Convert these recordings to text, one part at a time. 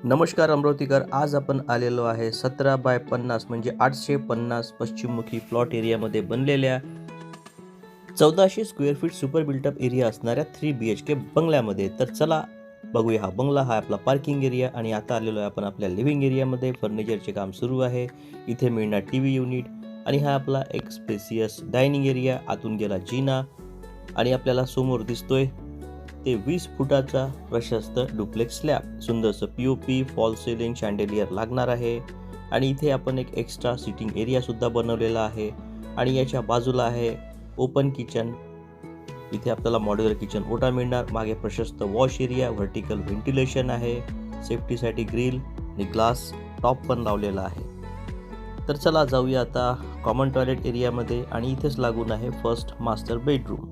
नमस्कार अमरावतीकर, आज आपण आलेलो आहे 17x50 म्हणजे 850 पश्चिममुखी प्लॉट एरियामध्ये बनलेल्या 1400 square feet super built up area असणाऱ्या 3 BHK बंगल्यामध्ये. तर चला बघूया. हा बंगला हा आपला पार्किंग एरिया आणि आता आलेलो आहे आपण आपल्या लिव्हिंग एरियामध्ये. फर्निचरचे काम सुरू आहे. इथे मिळणार टीव्ही युनिट आणि हा आपला एक स्पेसियस डायनिंग एरिया. आतून गेला जिना आणि आपल्याला समोर दिसतोय ते 20 फुटाचा प्रशस्त डुप्लेक्स स्लॅब. सुंदरसं POP, फॉल सिलिंग, शँडेलियर लागणार आहे आणि इथे आपण एक एक्स्ट्रा सिटिंग एरिया सुद्धा बनवलेला आहे आणि याच्या बाजूला आहे ओपन किचन. इथे आपल्याला मॉड्युलर किचन ओटा मिळणार. मागे प्रशस्त वॉश एरिया, व्हर्टिकल व्हेंटिलेशन आहे, सेफ्टीसाठी ग्रिल आणि ग्लास टॉप पण लावलेला आहे. तर चला जाऊया आता कॉमन टॉयलेट एरियामध्ये आणि इथेच लागून आहे फर्स्ट मास्टर बेडरूम.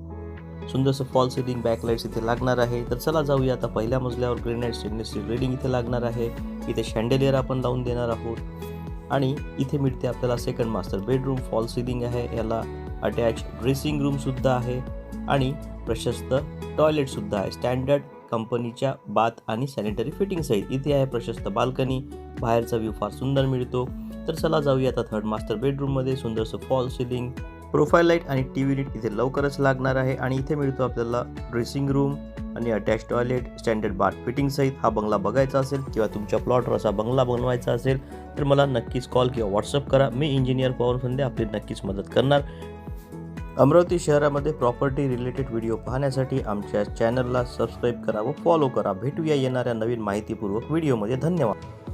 सुंदरसं फॉल सिलिंग, बॅकलाइट्स इथे लागणार आहे. तर चला जाऊया आता पहिल्या मजल्यावर. ग्रेनाइट स्टेनलेस स्टील रेलिंग इथे लागणार आहे. इथे शँडेलियर आपण लावून देणार आहोत आणि इथे मिळते आपल्याला second master bedroom. Fall ceiling आहे, याला अटॅच ड्रेसिंग रूम सुद्धा आहे आणि प्रशस्त टॉयलेट सुद्धा आहे. स्टँडर्ड कंपनीच्या बाथ आणि सॅनिटरी फिटिंग सहित. इथे आहे प्रशस्त बाल्कनी. बाहेरचा व्ह्यू फार सुंदर मिळतो. तर चला जाऊया आता थर्ड मास्टर बेडरूममध्ये. सुंदरसं फॉल सिलिंग, प्रोफाईल लाईट आणि टीव्ही युनिट इथे लवकरच लागणार आहे आणि इथे मिळतो आपल्याला ड्रेसिंग रूम आणि attach toilet, standard bath fitting सहित. हा बंगला बघायचा असेल किंवा तुमच्या प्लॉटवर असा बंगला बनवायचा असेल तर मला नक्कीच कॉल किंवा व्हॉट्सअप करा. मी इंजिनियर पवन फंदे आपली नक्कीच मदत करणार. अमरावती शहरामध्ये प्रॉपर्टी रिलेटेड व्हिडिओ पाहण्यासाठी आमच्या चॅनलला सबस्क्राईब करा व फॉलो करा. भेटूया येणाऱ्या नवीन माहितीपूर्वक व्हिडिओमध्ये. धन्यवाद.